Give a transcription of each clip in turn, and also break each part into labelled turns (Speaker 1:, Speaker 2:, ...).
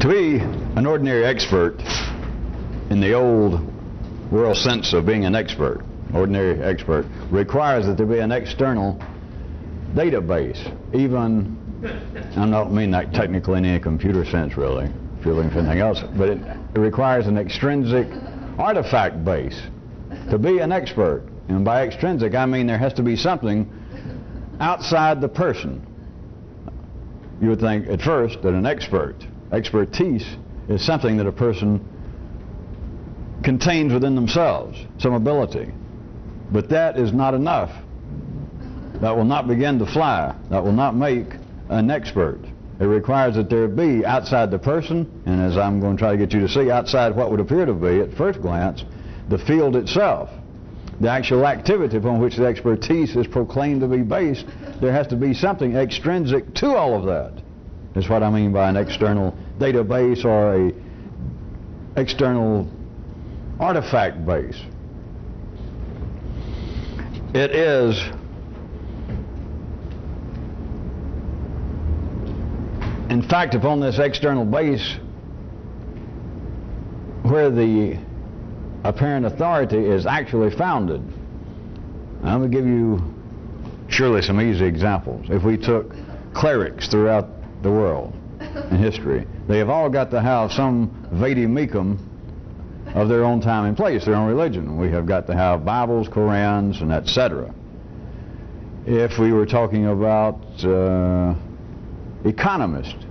Speaker 1: To be an ordinary expert in the old world sense of being an expert, ordinary expert, requires that there be an external database. Even, I don't mean that technically in any computer sense really, if you're looking for anything else, but it requires an extrinsic artifact base to be an expert. And by extrinsic, I mean there has to be something outside the person. You would think at first that an expertise is something that a person contains within themselves, some ability. But that is not enough. That will not begin to fly. That will not make an expert. It requires that there be outside the person, and as I'm going to try to get you to see, outside what would appear to be, at first glance, the field itself, the actual activity upon which the expertise is proclaimed to be based. There has to be something extrinsic to all of that. That's what I mean by an external database or a external artifact base. It is in fact upon this external base where the apparent authority is actually founded. I'm going to give you surely some easy examples. If we took clerics throughout the world in history, they have all got to have some vademecum of their own time and place, their own religion. We have got to have Bibles, Korans, and etc. If we were talking about economists,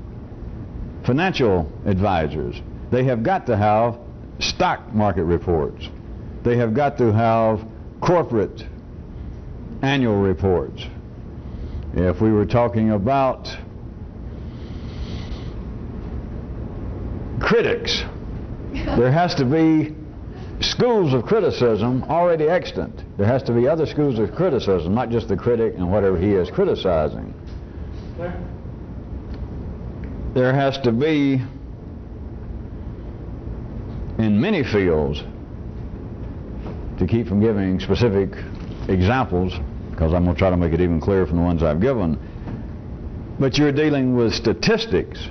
Speaker 1: financial advisors, they have got to have stock market reports. They have got to have corporate annual reports. If we were talking about critics, there has to be schools of criticism already extant. There has to be other schools of criticism, not just the critic and whatever he is criticizing. There has to be, in many fields, to keep from giving specific examples, because I'm going to try to make it even clearer from the ones I've given, but you're dealing with statistics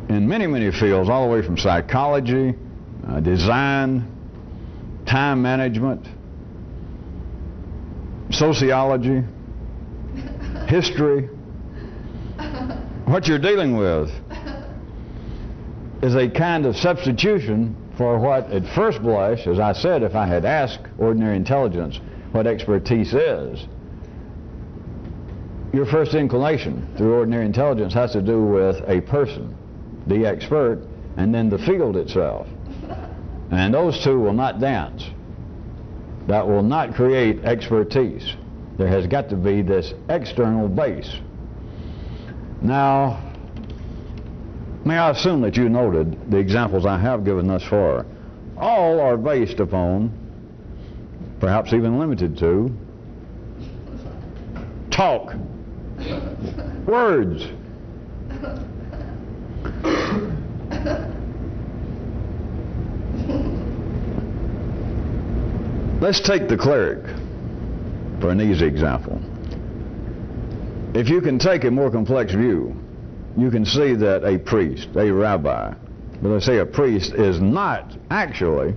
Speaker 1: in many, many fields, all the way from psychology, design, time management, sociology, history. What you're dealing with is a kind of substitution for what at first blush, as I said, if I had asked ordinary intelligence what expertise is, your first inclination through ordinary intelligence has to do with a person, the expert, and then the field itself. And those two will not dance. That will not create expertise. There has got to be this external base. Now, may I assume that you noted the examples I have given thus far? All are based upon, perhaps even limited to, talk, words. Let's take the cleric for an easy example. If you can take a more complex view, you can see that a priest, a rabbi, but I say a priest, is not actually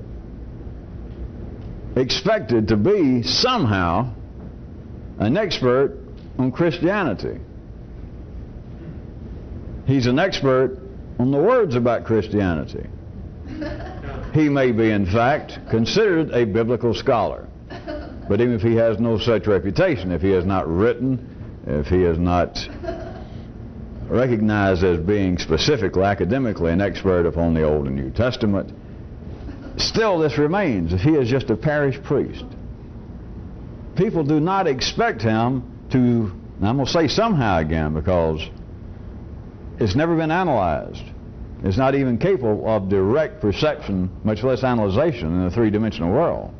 Speaker 1: expected to be somehow an expert on Christianity. He's an expert on the words about Christianity. He may be, in fact, considered a biblical scholar. But even if he has no such reputation, if he has not written, if he is not recognized as being specifically, academically, an expert upon the Old and New Testament, still this remains. If he is just a parish priest, people do not expect him to, and I'm going to say somehow again, because it's never been analyzed. It's not even capable of direct perception, much less analyzation in the three-dimensional world.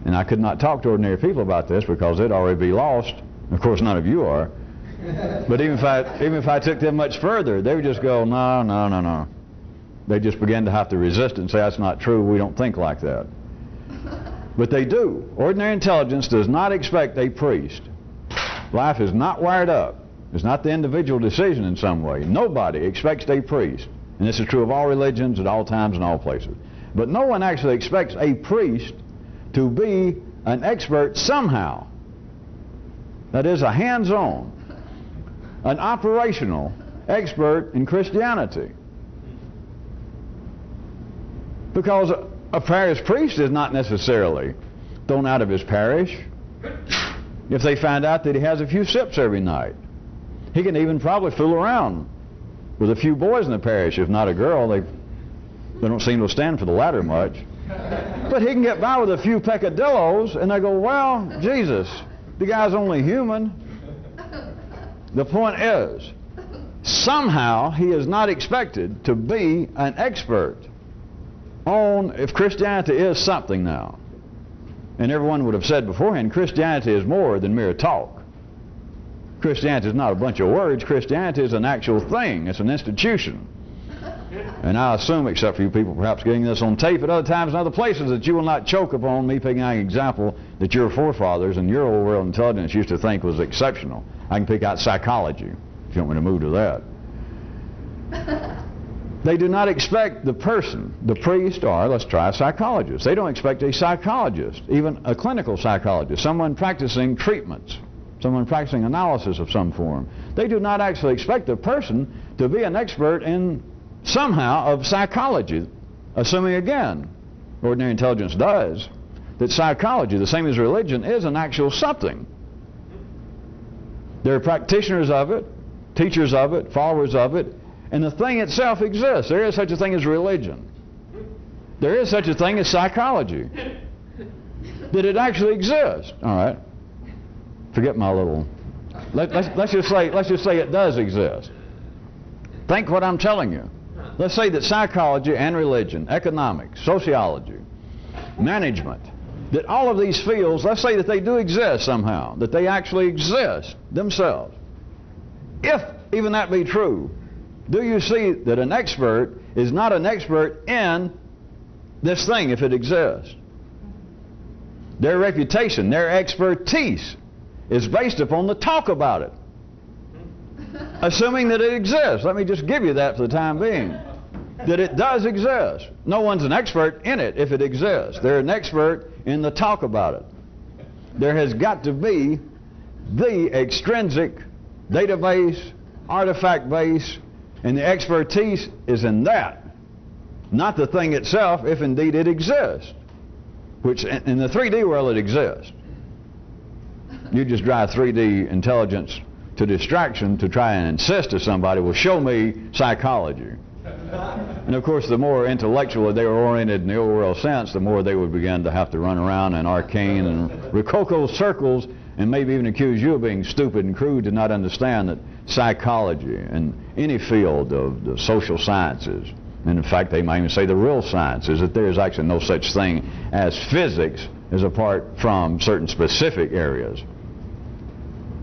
Speaker 1: And I could not talk to ordinary people about this because they'd already be lost. Of course, none of you are. But even if I took them much further, they would just go, no, no, no, no. They just begin to have to resist it and say, that's not true, we don't think like that. But they do. Ordinary intelligence does not expect a priest. Life is not wired up It's not the individual decision in some way. Nobody expects a priest, and this is true of all religions at all times and all places, but no one actually expects a priest to be an expert somehow. That is, a hands-on, an operational expert in Christianity. Because a parish priest is not necessarily thrown out of his parish if they find out that he has a few sips every night. He can even probably fool around with a few boys in the parish, if not a girl. They don't seem to stand for the latter much. But he can get by with a few peccadillos, and they go, well, Jesus, the guy's only human. The point is, somehow he is not expected to be an expert on if Christianity is something now. And everyone would have said beforehand, Christianity is more than mere talk. Christianity is not a bunch of words. Christianity is an actual thing. It's an institution. And I assume, except for you people perhaps getting this on tape at other times and other places, that you will not choke upon me picking out an example that your forefathers and your old world intelligence used to think was exceptional. I can pick out psychology, if you want me to move to that. They do not expect the person, the priest, or let's try a psychologist. They don't expect a psychologist, even a clinical psychologist, someone practicing treatments, someone practicing analysis of some form. They do not actually expect the person to be an expert in somehow of psychology, assuming again, ordinary intelligence does, that psychology, the same as religion, is an actual something. There are practitioners of it, teachers of it, followers of it, and the thing itself exists. There is such a thing as religion. There is such a thing as psychology. That it actually exists. All right. Forget my little. Let's just say it does exist. Think what I'm telling you. Let's say that psychology and religion, economics, sociology, management, that all of these fields, let's say that they do exist somehow, that they actually exist themselves. If even that be true, do you see that an expert is not an expert in this thing if it exists? Their reputation, their expertise is based upon the talk about it, assuming that it exists. Let me just give you that for the time being, that it does exist. No one's an expert in it if it exists. They're an expert in the talk about it. There has got to be the extrinsic database, artifact base, and the expertise is in that, not the thing itself, if indeed it exists, which in the 3D world it exists. You just drive 3D intelligence to distraction to try and insist to somebody, well, show me psychology. And of course, the more intellectual they were oriented in the old world sense, the more they would begin to have to run around in arcane and rococo circles and maybe even accuse you of being stupid and crude to not understand that psychology and any field of the social sciences, and in fact they might even say the real sciences, that there is actually no such thing as physics as apart from certain specific areas.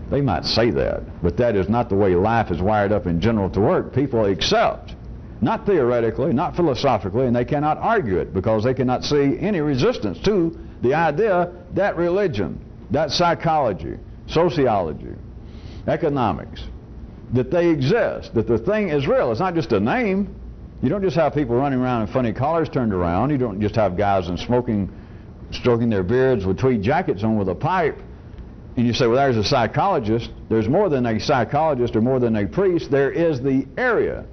Speaker 1: They might say that, but that is not the way life is wired up in general to work. People accept, not theoretically, not philosophically, and they cannot argue it because they cannot see any resistance to the idea that religion, that psychology, sociology, economics, that they exist, that the thing is real. It's not just a name. You don't just have people running around in funny collars turned around. You don't just have guys in stroking their beards with tweed jackets on with a pipe, and you say, well, there's a psychologist. There's more than a psychologist or more than a priest. There is the area.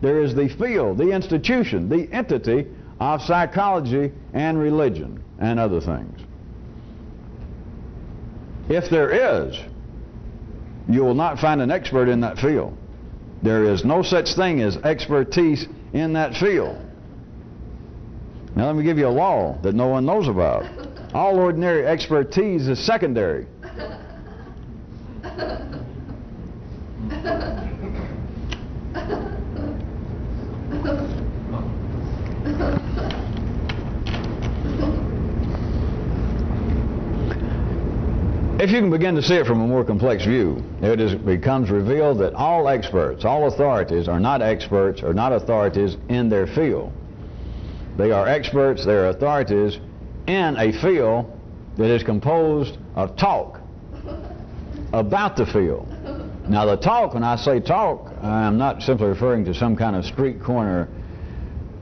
Speaker 1: There is the field, the institution, the entity of psychology and religion and other things. If there is, you will not find an expert in that field. There is no such thing as expertise in that field. Now let me give you a law that no one knows about. All ordinary expertise is secondary. If you can begin to see it from a more complex view, it becomes revealed that all experts, all authorities are not experts or not authorities in their field. They are experts, they are authorities in a field that is composed of talk about the field. Now the talk, when I say talk, I'm not simply referring to some kind of street corner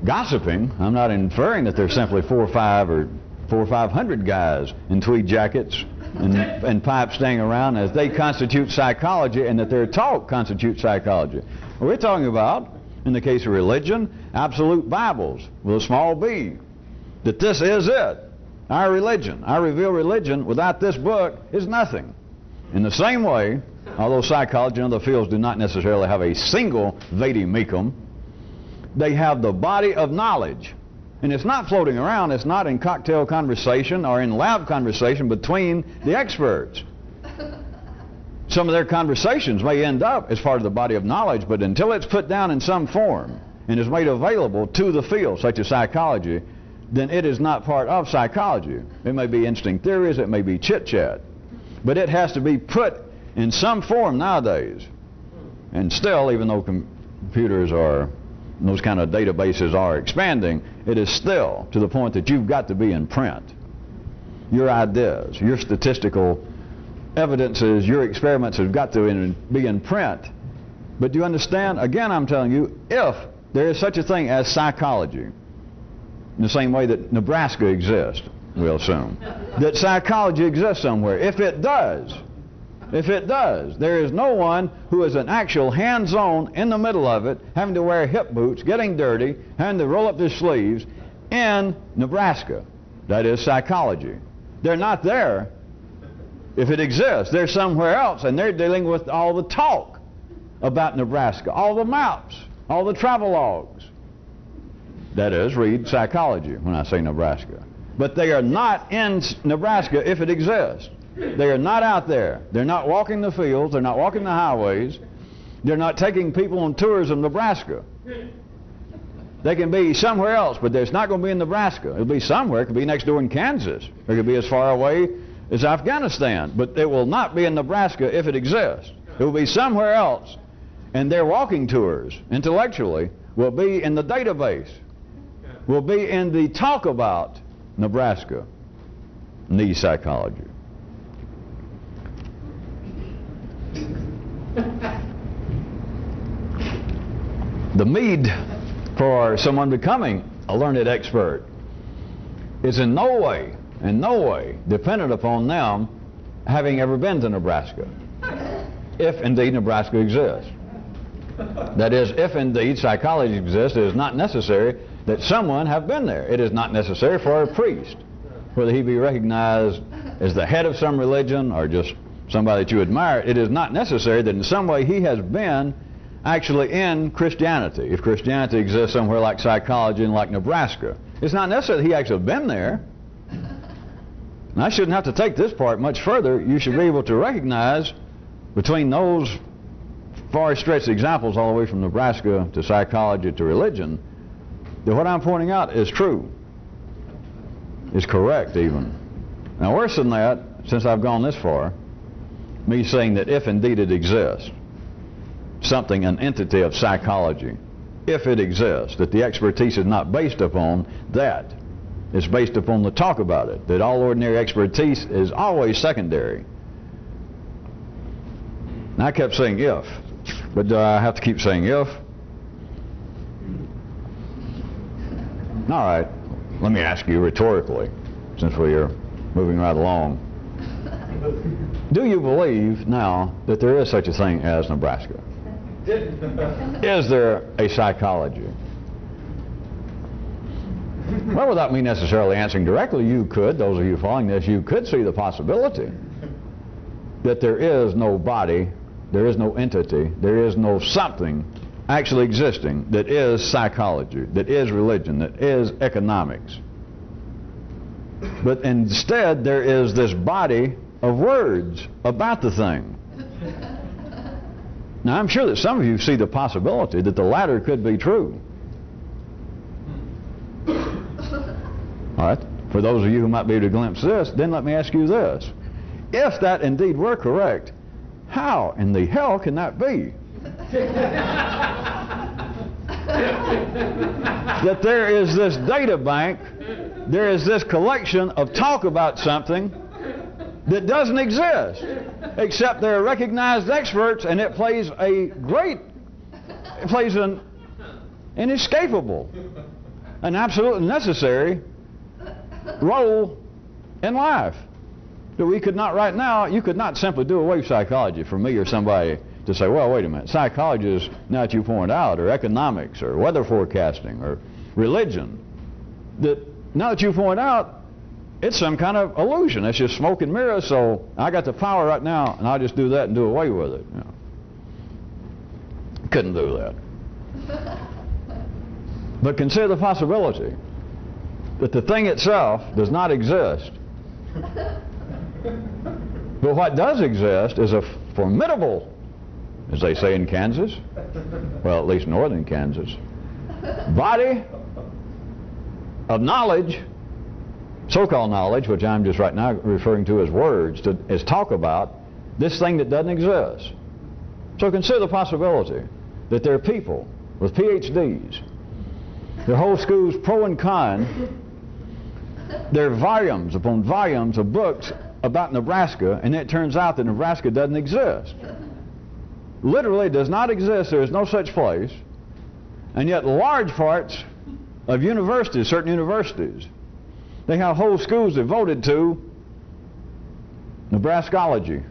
Speaker 1: gossiping. I'm not inferring that there's simply 4 or 500 guys in tweed jackets and pipes staying around as they constitute psychology, and that their talk constitutes psychology. We're talking about, in the case of religion, absolute Bibles with a small b. That this is it. Our religion, our revealed religion, without this book is nothing. In the same way, although psychology and other fields do not necessarily have a single vade mecum, they have the body of knowledge. And it's not floating around. It's not in cocktail conversation or in lab conversation between the experts. Some of their conversations may end up as part of the body of knowledge, but until it's put down in some form and is made available to the field, such as psychology, then it is not part of psychology. It may be instinct theories, it may be chit-chat, but it has to be put in some form nowadays. And still, even though computers are, those kind of databases are expanding, it is still to the point that you've got to be in print. Your ideas, your statistical evidences, your experiments have got to be in print. But do you understand? Again, I'm telling you, if there is such a thing as psychology, in the same way that Nebraska exists, we'll assume, that psychology exists somewhere. If it does, there is no one who is an actual hands-on in the middle of it, having to wear hip boots, getting dirty, having to roll up their sleeves in Nebraska. That is psychology. They're not there. If it exists, they're somewhere else, and they're dealing with all the talk about Nebraska, all the maps, all the travel logs. That is, read psychology when I say Nebraska. But they are not in Nebraska if it exists. They are not out there. They're not walking the fields. They're not walking the highways. They're not taking people on tours of Nebraska. They can be somewhere else, but it's not going to be in Nebraska. It'll be somewhere. It could be next door in Kansas. Or it could be as far away as Afghanistan. But it will not be in Nebraska if it exists. It will be somewhere else. And their walking tours, intellectually, will be in the database. Will be in the talk about Nebraska, knee psychology. The meed for someone becoming a learned expert is in no way dependent upon them having ever been to Nebraska, if indeed Nebraska exists. That is, if indeed psychology exists, it is not necessary that someone have been there. It is not necessary for a priest, whether he be recognized as the head of some religion or just somebody that you admire. It is not necessary that in some way he has been actually in Christianity. If Christianity exists somewhere like psychology and like Nebraska, it's not necessary that he actually been there. And I shouldn't have to take this part much further. You should be able to recognize between those far-stretched examples all the way from Nebraska to psychology to religion, that what I'm pointing out is true, is correct even. Now worse than that, since I've gone this far, me saying that if indeed it exists, something, an entity of psychology, if it exists, that the expertise is not based upon that. It's based upon the talk about it, that all ordinary expertise is always secondary. Now I kept saying if, but do I have to keep saying if? All right, let me ask you rhetorically, since we are moving right along. Do you believe now that there is such a thing as Nebraska? Is there a psychology? Well, without me necessarily answering directly, you could, those of you following this, you could see the possibility that there is no body, there is no entity, there is no something actually existing that is psychology, that is religion, that is economics. But instead there is this body of words about the thing. Now I'm sure that some of you see the possibility that the latter could be true. All right, for those of you who might be able to glimpse this, then let me ask you this. If that indeed were correct, how in the hell can that be? That there is this data bank, there is this collection of talk about something that doesn't exist. except they're recognized experts, and it plays an inescapable, an absolutely necessary role in life. That we could not right now, you could not simply do away with psychology for me or somebody to say, well, wait a minute, psychology is, now that you point out, or economics, or weather forecasting, or religion, that now that you point out, it's some kind of illusion. It's just smoke and mirrors, so I got the power right now, and I'll just do that and do away with it. You know. Couldn't do that. But consider the possibility that the thing itself does not exist. But what does exist is a formidable, as they say in Kansas, well, at least northern Kansas, body of knowledge, so-called knowledge, which I'm just right now referring to as words, as talk about this thing that doesn't exist. So consider the possibility that there are people with PhDs, their whole schools pro and con, there are volumes upon volumes of books about Nebraska, and it turns out that Nebraska doesn't exist. Literally does not exist. There is no such place. And yet large parts of universities, certain universities, they have whole schools devoted to Nebraskology.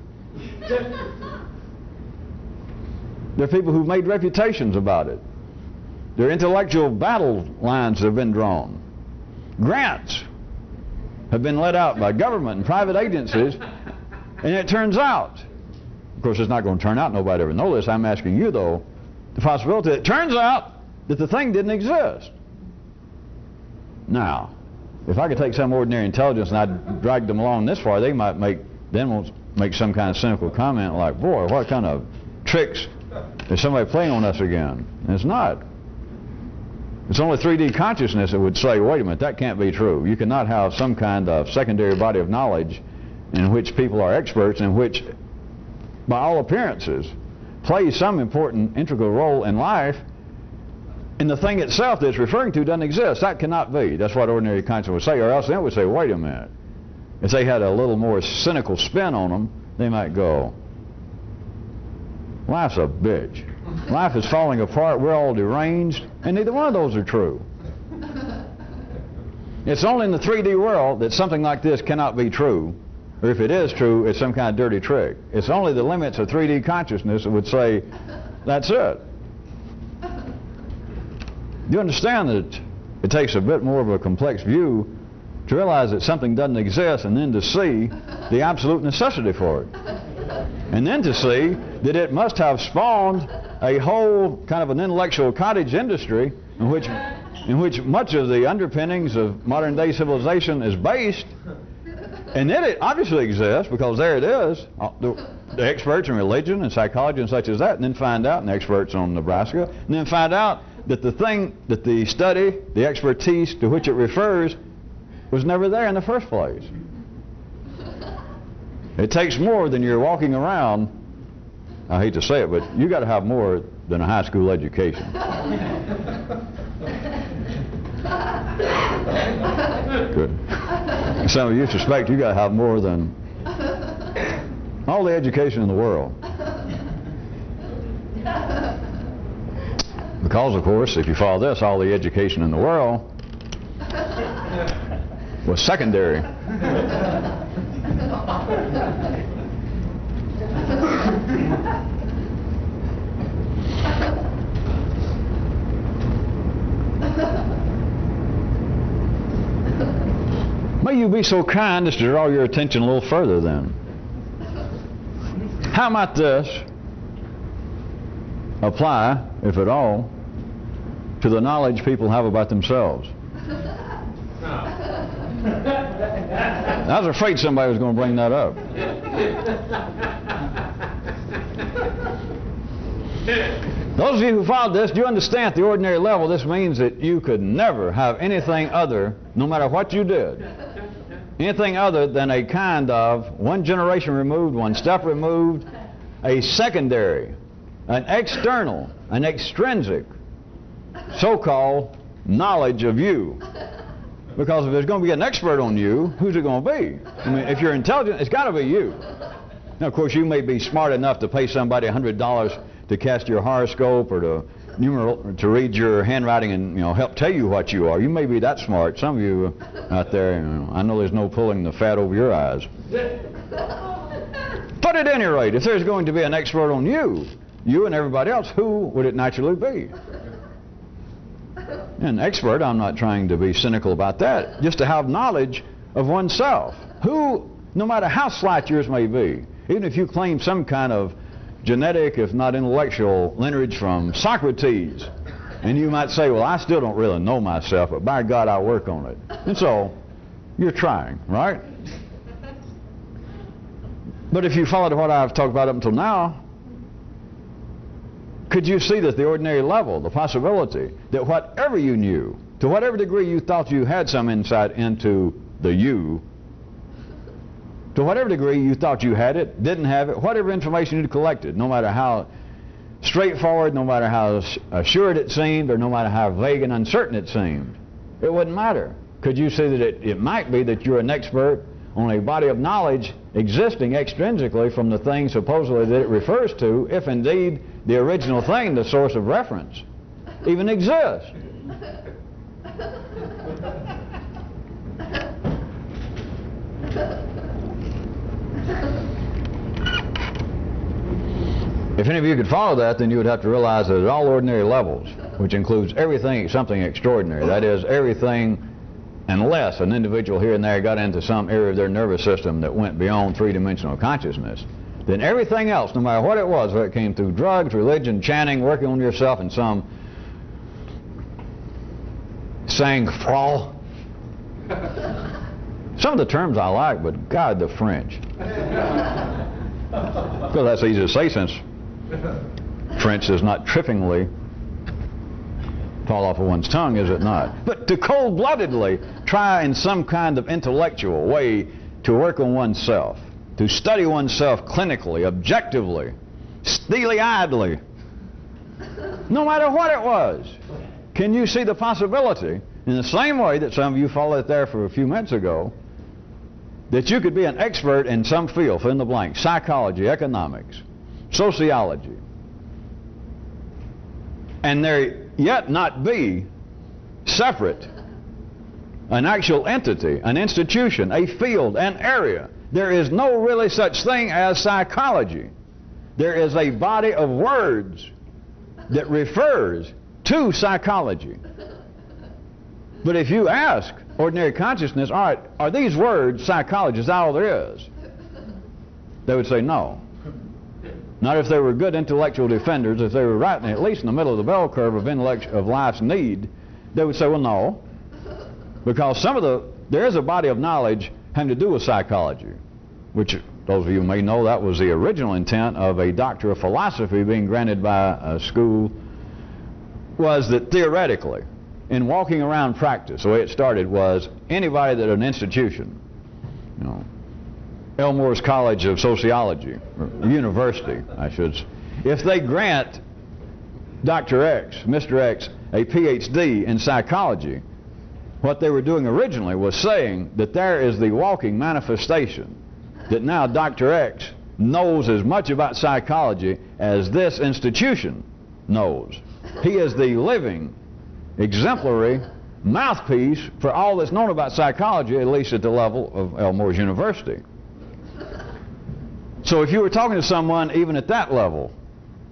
Speaker 1: There are people who've made reputations about it. There are intellectual battle lines that have been drawn. Grants have been let out by government and private agencies, and it turns out, of course it's not going to turn out, nobody ever know this, I'm asking you though, the possibility, it turns out that the thing didn't exist. Now, if I could take some ordinary intelligence and I'd drag them along this far, they might make some kind of cynical comment like, boy, what kind of tricks is somebody playing on us again? And it's not. It's only 3D consciousness that would say, wait a minute, that can't be true. You cannot have some kind of secondary body of knowledge in which people are experts and which, by all appearances, plays some important integral role in life, and the thing itself that it's referring to doesn't exist. That cannot be. That's what ordinary consciousness would say, or else then it would say, wait a minute. If they had a little more cynical spin on them, they might go, life's a bitch. Life is falling apart, we're all deranged, and neither one of those are true. It's only in the 3D world that something like this cannot be true, or if it is true, it's some kind of dirty trick. It's only the limits of 3D consciousness that would say, that's it. You understand that it takes a bit more of a complex view to realize that something doesn't exist, and then to see the absolute necessity for it. And then to see that it must have spawned a whole kind of an intellectual cottage industry in which much of the underpinnings of modern day civilization is based. And then it obviously exists because there it is, the experts in religion and psychology and such as that, and then find out, and the experts on Nebraska, and then find out that the thing, that the study, the expertise to which it refers was never there in the first place. It takes more than you're walking around, I hate to say it, but you got to have more than a high school education. Good. Some of you suspect you got to have more than all the education in the world. Because, of course, if you follow this, all the education in the world was secondary. May you be so kind as to draw your attention a little further then. How might this apply, if at all, to the knowledge people have about themselves? I was afraid somebody was going to bring that up. Those of you who followed this, do you understand at the ordinary level this means that you could never have anything other, no matter what you did, anything other than a kind of one generation removed, one step removed, a secondary, an external, an extrinsic, so-called knowledge of you. Because if there's going to be an expert on you, who's it going to be? I mean, if you're intelligent, it's got to be you. Now, of course, you may be smart enough to pay somebody $100 to cast your horoscope or to read your handwriting and help tell you what you are. You may be that smart. Some of you out there, I know there's no pulling the fat over your eyes. But at any rate, if there's going to be an expert on you and everybody else, who would it naturally be? An expert, I'm not trying to be cynical about that, just to have knowledge of oneself. Who, no matter how slight yours may be, even if you claim some kind of genetic, if not intellectual, lineage from Socrates, and you might say, well, I still don't really know myself, but by God, I'll work on it. And so, you're trying, right? But if you followed what I've talked about up until now, could you see that the ordinary level, the possibility that whatever you knew, to whatever degree you thought you had some insight into the you, to whatever degree you thought you had it, didn't have it, whatever information you'd collected, no matter how straightforward, no matter how assured it seemed, or no matter how vague and uncertain it seemed, it wouldn't matter. Could you see that it might be that you're an expert on a body of knowledge existing extrinsically from the thing supposedly that it refers to, if indeed the original thing, the source of reference, even exists? If any of you could follow that, then you would have to realize that at all ordinary levels, which includes everything, something extraordinary, that is, everything unless an individual here and there got into some area of their nervous system that went beyond three-dimensional consciousness, then everything else, no matter what it was, whether it came through drugs, religion, chanting, working on yourself in some sang-froid. Some of the terms I like, but God, the French. Well, that's easy to say since French does not trippingly fall off of one's tongue, is it not? But to cold-bloodedly try in some kind of intellectual way to work on oneself, to study oneself clinically, objectively, steely-eyedly, no matter what it was. Can you see the possibility, in the same way that some of you followed it there for a few minutes ago, that you could be an expert in some field, fill in the blank, psychology, economics, sociology, and there yet not be separate an actual entity, an institution, a field, an area. There is no really such thing as psychology. There is a body of words that refers to psychology. But if you ask ordinary consciousness, all right, are these words psychology? Is that all there is? They would say no. Not if they were good intellectual defenders. If they were right at least in the middle of the bell curve of life's need, they would say, well, no. Because there is a body of knowledge having to do with psychology, which those of you may know that was the original intent of a doctor of philosophy being granted by a school, was that theoretically, in walking around practice, the way it started was anybody that an institution, Elmore's College of Sociology, or University, I should say, if they grant Dr. X, Mr. X, a PhD in psychology, what they were doing originally was saying that there is the walking manifestation that now Dr. X knows as much about psychology as this institution knows. He is the living, exemplary mouthpiece for all that's known about psychology, at least at the level of Elmore's University. So if you were talking to someone even at that level,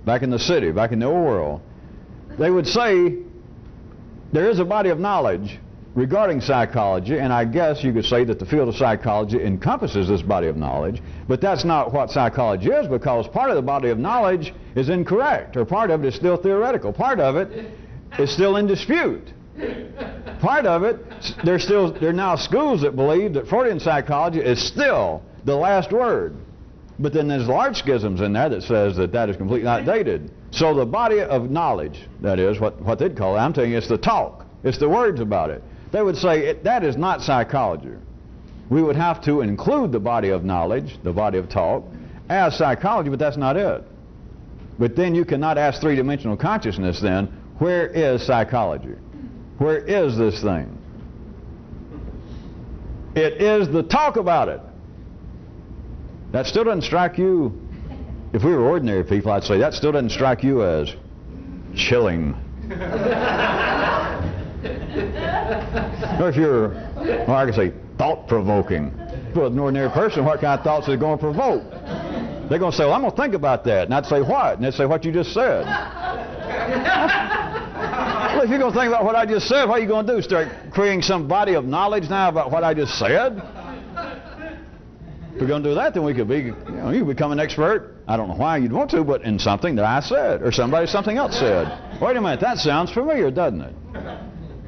Speaker 1: back in the city, back in the old world, they would say there is a body of knowledge regarding psychology, and I guess you could say that the field of psychology encompasses this body of knowledge, but that's not what psychology is, because part of the body of knowledge is incorrect, or part of it is still theoretical. Part of it is still in dispute. Part of it, there are now schools that believe that Freudian psychology is still the last word. But then there's large schisms in there that says that is completely outdated. So the body of knowledge, that is what they'd call it, I'm telling you, it's the talk. It's the words about it. They would say that is not psychology. We would have to include the body of knowledge, the body of talk, as psychology, but that's not it. But then you cannot ask three-dimensional consciousness then, where is psychology? Where is this thing? It is the talk about it. That still doesn't strike you, if we were ordinary people, I'd say that still doesn't strike you as chilling. Or if you're, well, I can say thought-provoking. For an ordinary person, what kind of thoughts are they going to provoke? They're going to say, well, I'm going to think about that. And I'd say, what? And they'd say, what you just said. Well, if you're going to think about what I just said, what are you going to do? Start creating some body of knowledge now about what I just said? If we're going to do that, then we could be, you could become an expert. I don't know why you'd want to, but in something that I said, or something else said. Wait a minute, that sounds familiar, doesn't it?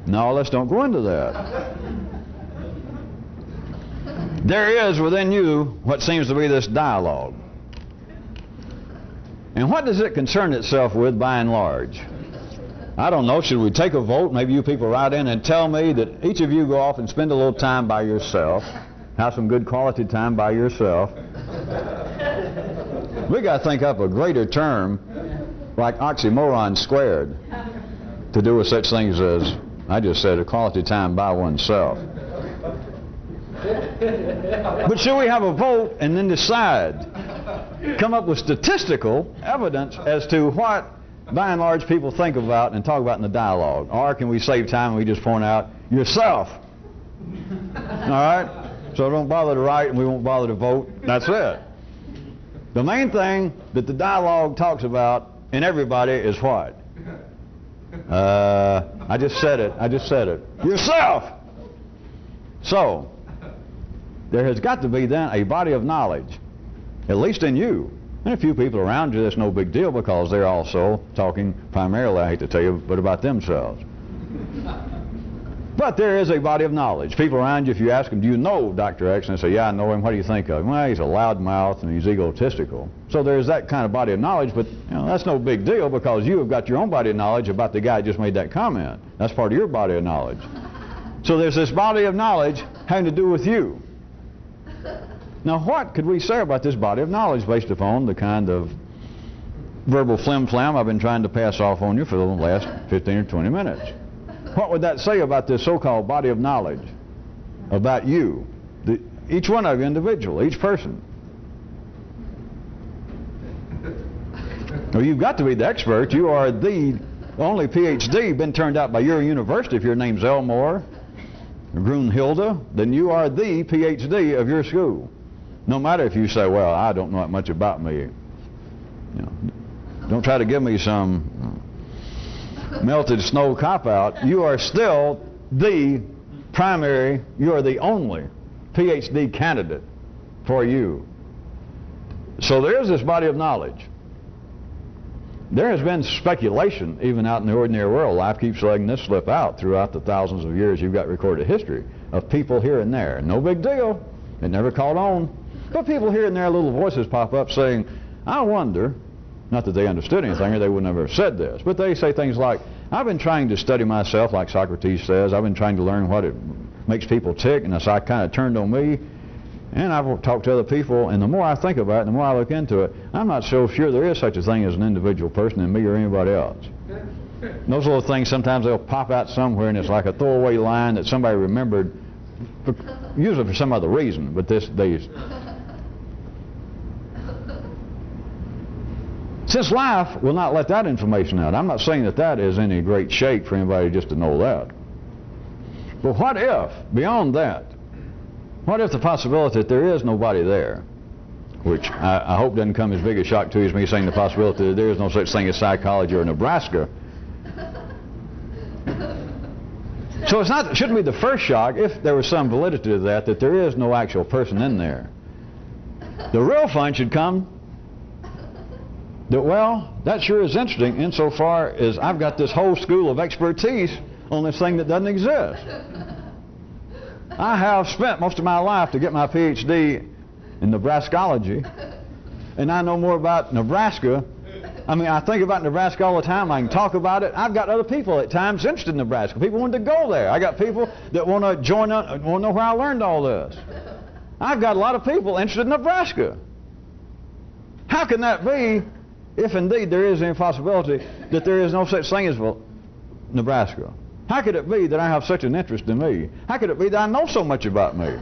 Speaker 1: No, let's don't go into that. There is within you what seems to be this dialogue. And what does it concern itself with by and large? I don't know, should we take a vote? Maybe you people write in and tell me that each of you go off and spend a little time by yourself. Have some good quality time by yourself. We got to think up a greater term, like oxymoron squared, to do with such things as, I just said, a quality time by oneself. But should we have a vote and then decide, come up with statistical evidence as to what, by and large, people think about and talk about in the dialogue? Or can we save time and we just point out, yourself? All right? So don't bother to write and we won't bother to vote. That's it. The main thing that the dialogue talks about in everybody is what? I just said it. Yourself! So, there has got to be then a body of knowledge, at least in you. And a few people around you, that's no big deal because they're also talking primarily, I hate to tell you, but about themselves. But there is a body of knowledge. People around you, if you ask them, do you know Dr. X? And they say, yeah, I know him. What do you think of him? Well, he's a loudmouth and he's egotistical. So there's that kind of body of knowledge, but that's no big deal because you have got your own body of knowledge about the guy who just made that comment. That's part of your body of knowledge. So there's this body of knowledge having to do with you. Now, what could we say about this body of knowledge based upon the kind of verbal flim-flam I've been trying to pass off on you for the last 15 or 20 minutes? What would that say about this so-called body of knowledge about you, each one of you individually, each person? Well, you've got to be the expert. You are the only PhD been turned out by your university. If your name's Elmore or Grunhilde, then you are the PhD of your school. No matter if you say, well, I don't know that much about me. Don't try to give me some melted snow cop-out. You are still the primary, you are the only PhD candidate for you. So there is this body of knowledge. There has been speculation, even out in the ordinary world. Life keeps letting this slip out throughout the thousands of years you've got recorded history of people here and there. No big deal. It never caught on. But people here and there, little voices pop up saying, I wonder, not that they understood anything or they would never have said this, but they say things like, I've been trying to study myself, like Socrates says. I've been trying to learn what it makes people tick, and so I kind of turned on me. And I've talked to other people, and the more I think about it, the more I look into it, I'm not so sure there is such a thing as an individual person in me or anybody else. Those little things, sometimes they'll pop out somewhere, and it's like a throwaway line that somebody remembered, usually for some other reason, but since life will not let that information out, I'm not saying that that is any great shake for anybody just to know that. But what if, beyond that, what if the possibility that there is nobody there, which I hope doesn't come as big a shock to you as me saying the possibility that there is no such thing as psychology or Nebraska. So it shouldn't be the first shock, if there was some validity to that there is no actual person in there. The real fun should come that, well, that sure is interesting insofar as I've got this whole school of expertise on this thing that doesn't exist. I have spent most of my life to get my PhD in Nebraskology, and I know more about Nebraska. I mean, I think about Nebraska all the time. I can talk about it. I've got other people at times interested in Nebraska. People want to go there. I got people that want to join up, want to know where I learned all this. I've got a lot of people interested in Nebraska. How can that be, if indeed there is any possibility that there is no such thing as Nebraska? How could it be that I have such an interest in me? How could it be that I know so much about me?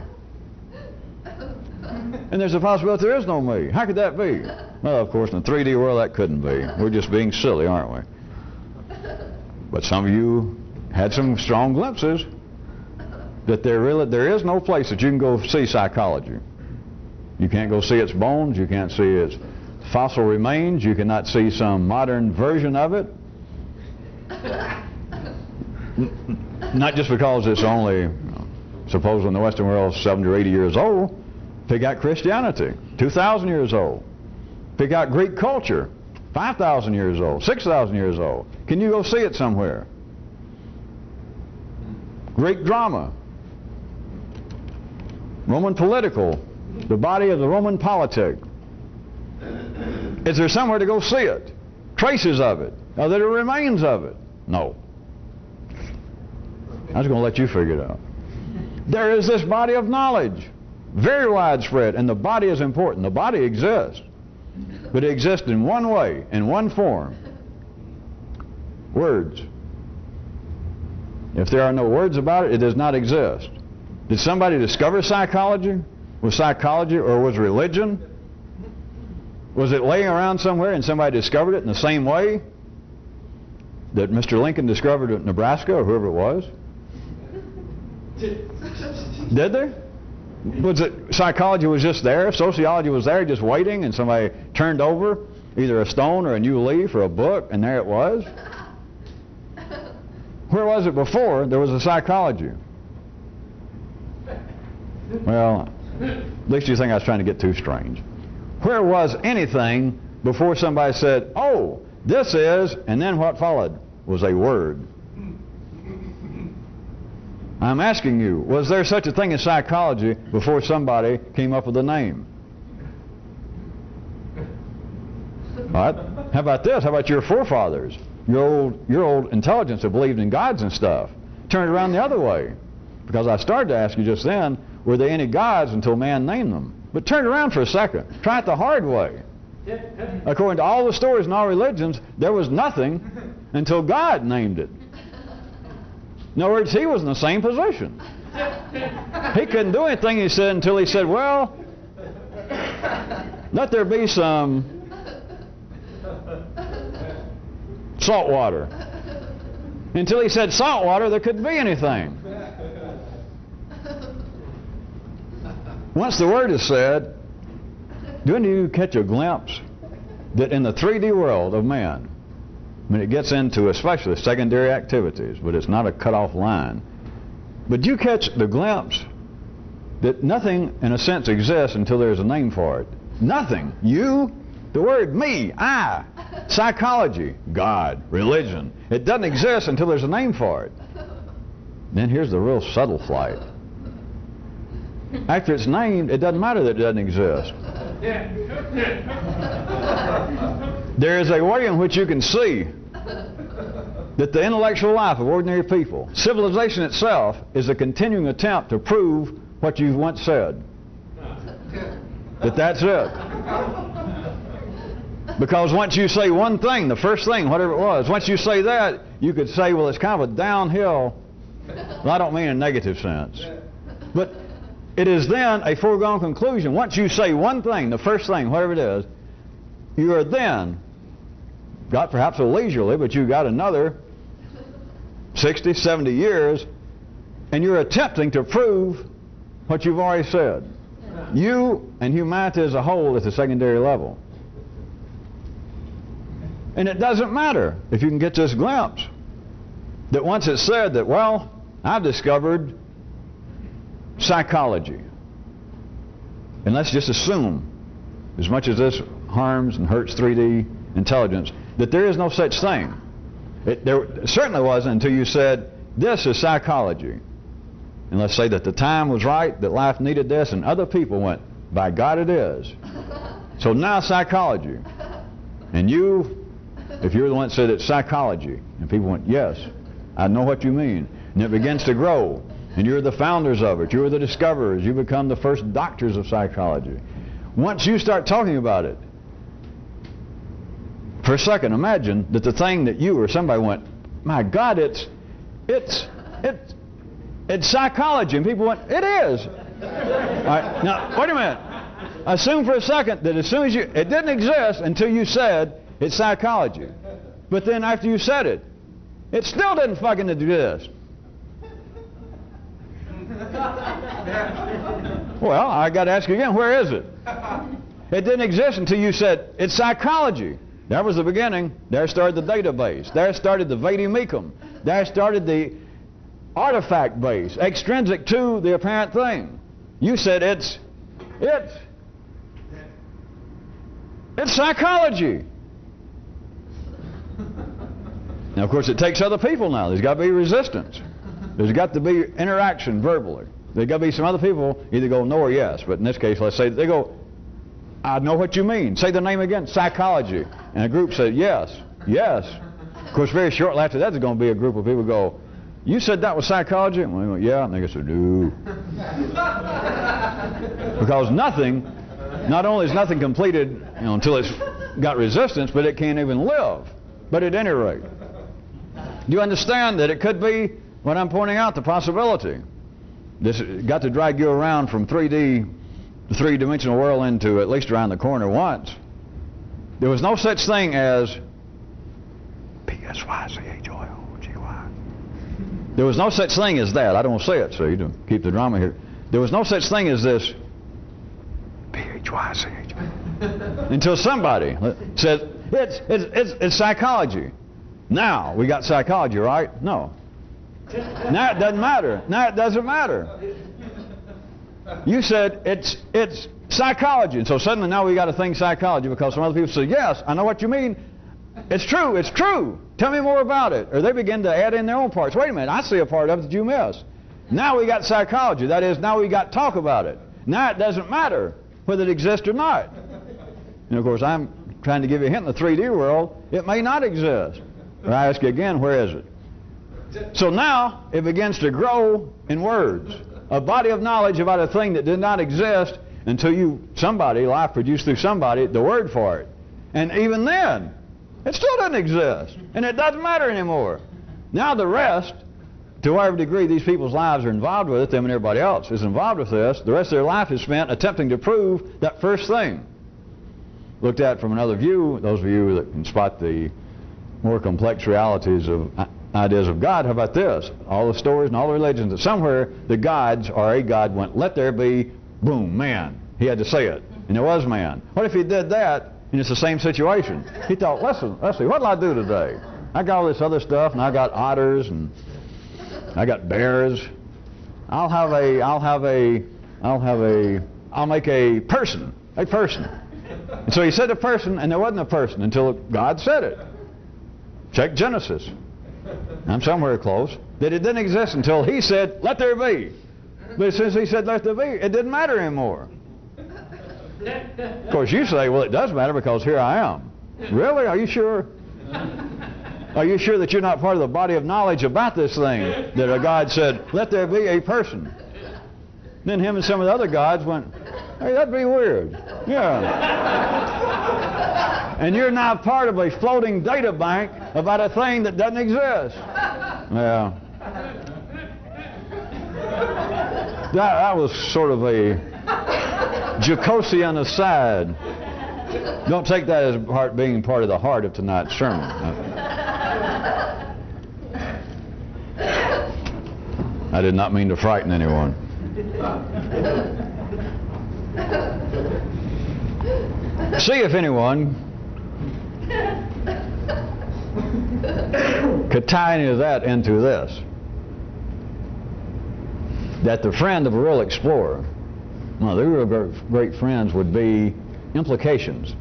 Speaker 1: And there's a possibility there is no me. How could that be? Well, of course, in the 3D world, that couldn't be. We're just being silly, aren't we? But some of you had some strong glimpses that there is no place that you can go see psychology. You can't go see its bones. You can't see its fossil remains. You cannot see some modern version of it. Not just because it's only, supposedly in the Western world, 70 or 80 years old. Pick out Christianity, 2,000 years old. Pick out Greek culture, 5,000 years old, 6,000 years old. Can you go see it somewhere? Greek drama, Roman political, the body of the Roman politic. Is there somewhere to go see it? Traces of it? Are there remains of it? No. I was going to let you figure it out. There is this body of knowledge, very widespread, and the body is important. The body exists, but it exists in one way, in one form. Words. If there are no words about it, it does not exist. Did somebody discover psychology? Was psychology or was religion? Was it laying around somewhere and somebody discovered it in the same way that Mr. Lincoln discovered it in Nebraska or whoever it was? Did there? Was it psychology was just there? Sociology was there just waiting and somebody turned over either a stone or a new leaf or a book and there it was? Where was it before there was a psychology? Well, at least you think I was trying to get too strange. Where was anything before somebody said, oh, this is, and then what followed was a word? I'm asking you, was there such a thing as psychology before somebody came up with a name? All right. How about this? How about your forefathers? Your old intelligence that believed in gods and stuff. Turn it around the other way. Because I started to ask you just then, were there any gods until man named them? But turn it around for a second. Try it the hard way. According to all the stories in all religions, there was nothing until God named it. In other words, he was in the same position. He couldn't do anything, he said, until he said, well, let there be some salt water. Until he said salt water, there couldn't be anything. Once the word is said, do any of you catch a glimpse that in the 3D world of man, when it gets into especially secondary activities, but it's not a cut-off line, but you catch the glimpse that nothing in a sense exists until there's a name for it. Nothing. You, the word me, I, psychology, God, religion. It doesn't exist until there's a name for it. Then here's the real subtle flight. After it's named, it doesn't matter that it doesn't exist. There is a way in which you can see that the intellectual life of ordinary people, civilization itself, is a continuing attempt to prove what you've once said. That's it. Because once you say one thing, the first thing, whatever it was, once you say that, you could say, well, it's kind of a downhill. Well, I don't mean in a negative sense. But it is then a foregone conclusion. Once you say one thing, the first thing, whatever it is, you are then got perhaps a leisurely, but you got another 60, 70 years, and you're attempting to prove what you've already said. You and humanity as a whole at the secondary level. And it doesn't matter if you can get this glimpse that once it's said that, well, I've discovered psychology. And let's just assume, as much as this harms and hurts 3D intelligence, that there is no such thing. There certainly wasn't until you said, this is psychology. And let's say that the time was right, that life needed this, and other people went, by God it is. So now psychology. And you, if you're the one that said it's psychology, and people went, yes, I know what you mean. And it begins to grow. And you're the founders of it. You're the discoverers. You become the first doctors of psychology. Once you start talking about it, for a second, imagine that the thing that you or somebody went, my God, it's psychology. And people went, it is. All right, now, wait a minute. Assume for a second that as soon as it didn't exist until you said it's psychology. But then after you said it, it still didn't fucking exist. Well, I got to ask you again, where is it? It didn't exist until you said it's psychology. That was the beginning. There started the database. There started the vademecum. There started the artifact base, extrinsic to the apparent thing. You said it's psychology. Now, of course, it takes other people now. There's got to be resistance. There's got to be interaction verbally. There's got to be some other people either go no or yes. But in this case, let's say they go, I know what you mean. Say the name again, psychology. And a group said yes, yes. Of course, very shortly after that, there's going to be a group of people go, you said that was psychology? And we go, yeah. And they go, no. Because nothing, not only is nothing completed until it's got resistance, but it can't even live. But at any rate, do you understand that it could be what I'm pointing out, the possibility? This got to drag you around from 3D, the three-dimensional world, into at least around the corner once. There was no such thing as P-S-Y-C-H-O-L-G-Y. There was no such thing as that. I don't want to say it, see, to keep the drama here. There was no such thing as this P-H-Y-C-H. Until somebody said, it's psychology. Now, we got psychology, right? No. Now it doesn't matter. Now it doesn't matter. You said it's psychology, and so suddenly now we got to think psychology because some other people say, yes, I know what you mean. It's true, it's true. Tell me more about it. Or they begin to add in their own parts. Wait a minute, I see a part of it that you missed. Now we got psychology. That is, now we got talk about it. Now it doesn't matter whether it exists or not. And of course, I'm trying to give you a hint in the 3D world, it may not exist. Or I ask you again, where is it? So now it begins to grow in words. A body of knowledge about a thing that did not exist until somebody, life produced through somebody, the word for it. And even then, it still doesn't exist. And it doesn't matter anymore. Now the rest, to whatever degree these people's lives are involved with it, them and everybody else is involved with this, the rest of their life is spent attempting to prove that first thing. Looked at from another view, those of you that can spot the more complex realities of ideas of God, how about this? All the stories and all the religions, that somewhere the gods or a god went, let there be, boom, man. He had to say it. And there was man. What if he did that and it's the same situation? He thought, listen, let's see, what'll I do today? I got all this other stuff, and I got otters, and I got bears. I'll make a person. And so he said a person, and there wasn't a person until God said it. Check Genesis. I'm somewhere close. That it didn't exist until he said, let there be. But since he said, let there be, it didn't matter anymore. Of course, you say, well, it does matter because here I am. Really? Are you sure? Are you sure that you're not part of the body of knowledge about this thing? That a God said, let there be a person. Then him and some of the other gods went, hey, that'd be weird. Yeah. And you're now part of a floating data bank about a thing that doesn't exist. Yeah. That was sort of a Jocosian aside. Don't take that as being part of the heart of tonight's sermon. I did not mean to frighten anyone. See if anyone could tie any of that into this. That the friend of a real explorer, well, the real great friends would be implications.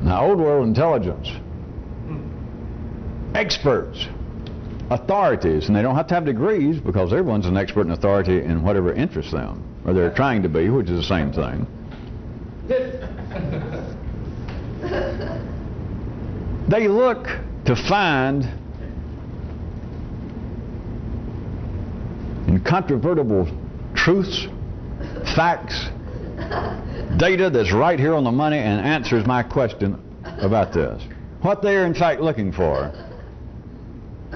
Speaker 1: Now, old world intelligence, experts, authorities, and they don't have to have degrees because everyone's an expert and authority in whatever interests them, or they're trying to be, which is the same thing. They look to find incontrovertible truths, facts, data that's right here on the money and answers my question about this. What they are in fact looking for.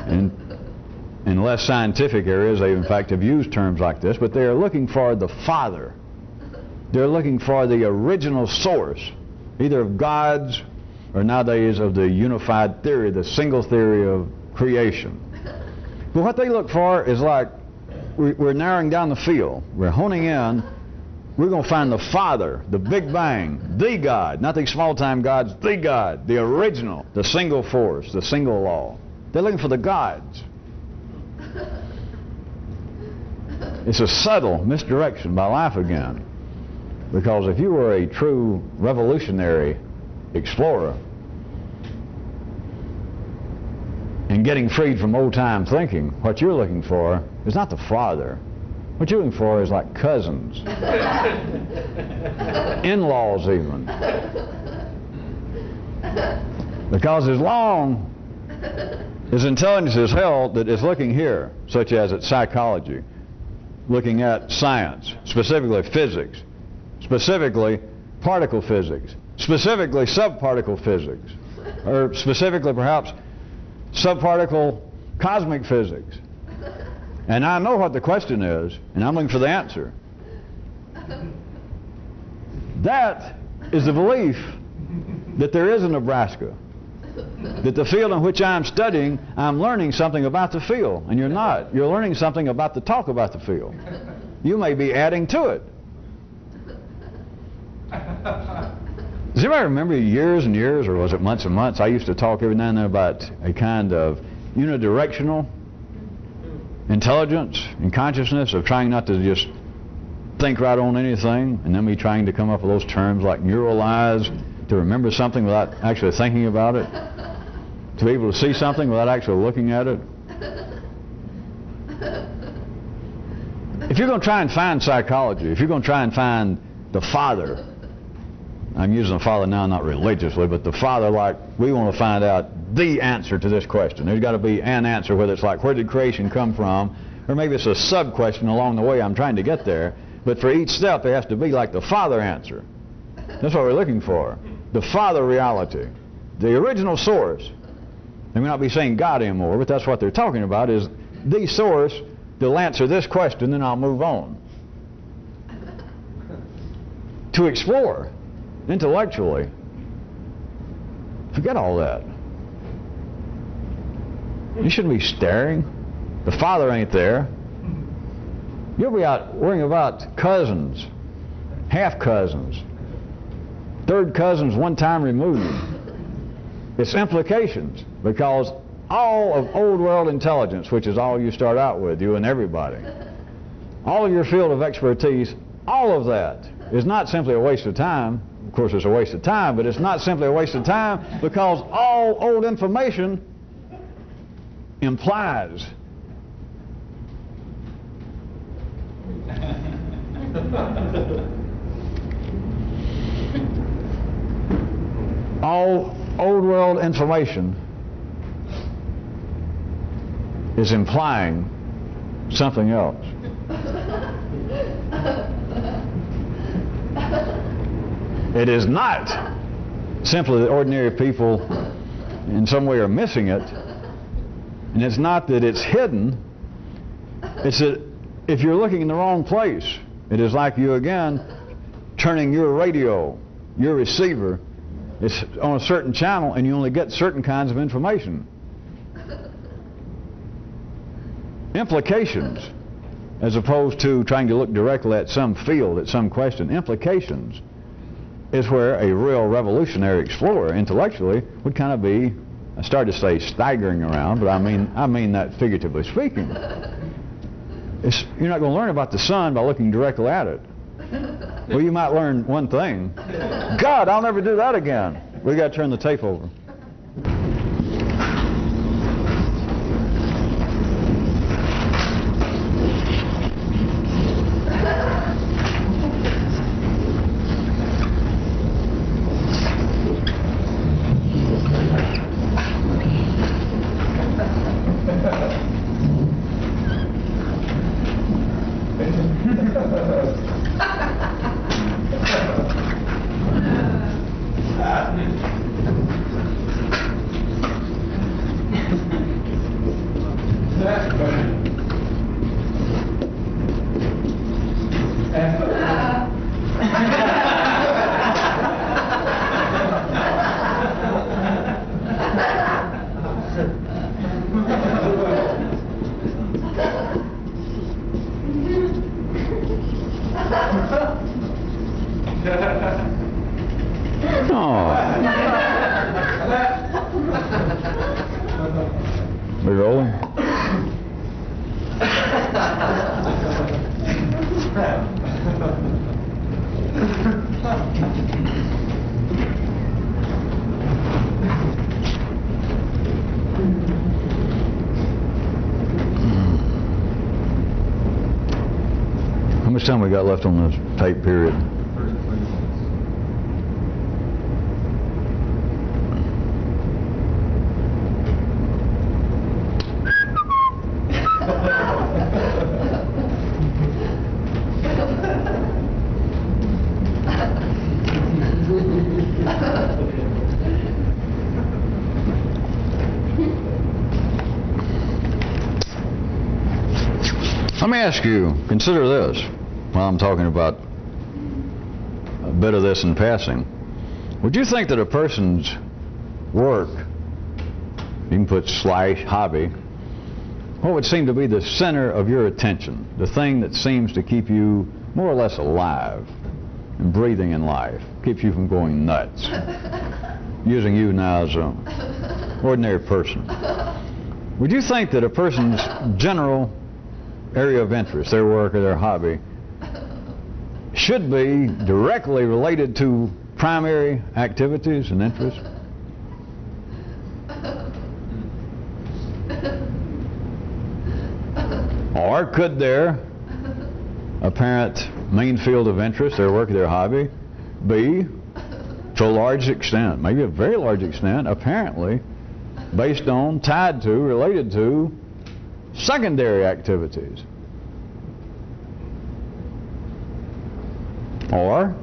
Speaker 1: In less scientific areas, they in fact have used terms like this, but they are looking for the Father They're looking for the original source, either of God's or nowadays of the unified theory, the single theory of creation. But what they look for is like, we're narrowing down the field. We're honing in. We're going to find the Father, the Big Bang, the God, not the small-time gods, the God, the original, the single force, the single law. They're looking for the gods. It's a subtle misdirection by life again. Because if you were a true revolutionary explorer and getting freed from old-time thinking, what you're looking for is not the Father. What you're looking for is like cousins, in-laws even. Because as long as intelligence is held that is looking here, such as at psychology, looking at science, specifically physics, specifically particle physics, specifically subparticle physics, or specifically perhaps subparticle cosmic physics. And I know what the question is, and I'm looking for the answer. That is the belief that there is a Nebraska. That the field in which I'm studying, I'm learning something about the field. And you're not. You're learning something about the talk about the field. You may be adding to it. Does anybody remember years and years, or was it months and months, I used to talk every now and then about a kind of unidirectional intelligence and consciousness of trying not to just think right on anything, and then me trying to come up with those terms like neuralize, to remember something without actually thinking about it, to be able to see something without actually looking at it. If you're going to try and find psychology, if you're going to try and find the Father, I'm using the Father now not religiously, but the Father, like we want to find out the answer to this question. There's got to be an answer, whether it's like where did creation come from, or maybe it's a sub-question along the way I'm trying to get there. But for each step there has to be like the Father answer. That's what we're looking for. The Father reality. The original source. They may not be saying God anymore, but that's what they're talking about, is the source that'll answer this question, then I'll move on. To explore intellectually. Forget all that. You shouldn't be staring. The Father ain't there. You'll be out worrying about cousins, half cousins, third cousins one time removed. It's implications, because all of old world intelligence, which is all you start out with, you and everybody, all of your field of expertise, all of that is not simply a waste of time. Of course it's a waste of time, but it's not simply a waste of time, because all old information implies all old world information is implying something else. It is not simply that ordinary people in some way are missing it, and it's not that it's hidden. It's that if you're looking in the wrong place, it is like you again turning your radio, your receiver, it's on a certain channel and you only get certain kinds of information. Implications, as opposed to trying to look directly at some field, at some question. Implications is where a real revolutionary explorer intellectually would kind of be, I started to say staggering around, but I mean that figuratively speaking. You're not going to learn about the sun by looking directly at it. Well, you might learn one thing. God, I'll never do that again. We got to turn the tape over. We rolling? How much time we got left on this tape period? Let me ask you, consider this while I'm talking about a bit of this in passing. Would you think that a person's work, you can put slash hobby, what would seem to be the center of your attention, the thing that seems to keep you more or less alive and breathing in life, keeps you from going nuts, using you now as an ordinary person? Would you think that a person's general area of interest, their work or their hobby, should be directly related to primary activities and interests? Or could their apparent main field of interest, their work or their hobby, be, to a large extent, maybe a very large extent, apparently based on, tied to, related to secondary activities? Or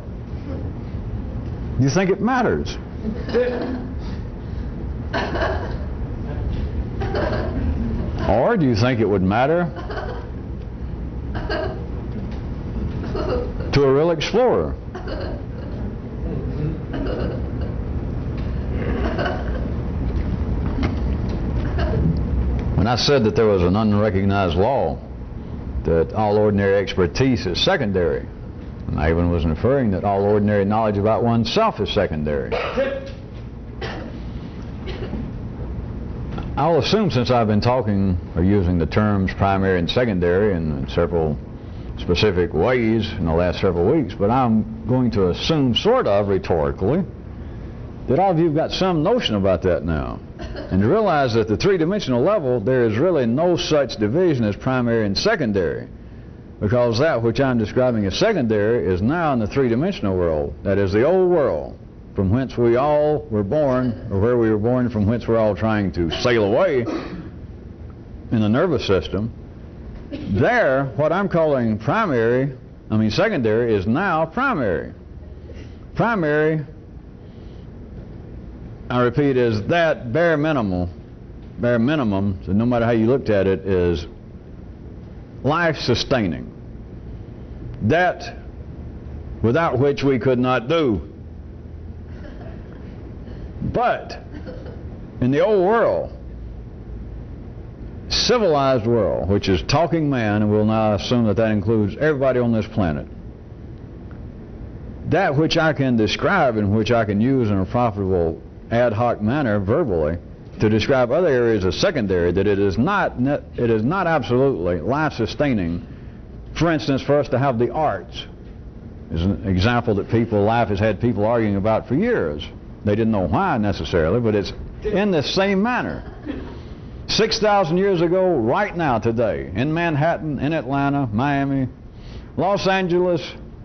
Speaker 1: do you think it matters? Or do you think it would matter to a real explorer? When I said that there was an unrecognized law that all ordinary expertise is secondary, and I even was inferring that all ordinary knowledge about oneself is secondary, I'll assume, since I've been talking or using the terms primary and secondary in several specific ways in the last several weeks, but I'm going to assume, sort of rhetorically, that all of you have got some notion about that now. And to realize that at the three-dimensional level, there is really no such division as primary and secondary, because that which I'm describing as secondary is now in the three-dimensional world. That is the old world, from whence we all were born, or where we were born, from whence we're all trying to sail away in the nervous system. There, what I'm calling secondary is now primary. Primary, I repeat, is that bare minimum, so no matter how you looked at it, is life-sustaining. That without which we could not do. But in the old world, civilized world, which is talking man, and we'll now assume that that includes everybody on this planet, that which I can describe and which I can use in a profitable ad hoc manner verbally to describe other areas of secondary, that it is not absolutely life-sustaining. For instance, for us to have the arts is an example that life has had people arguing about for years. They didn't know why necessarily, but it's in the same manner. 6,000 years ago, right now, today, in Manhattan, in Atlanta, Miami, Los Angeles,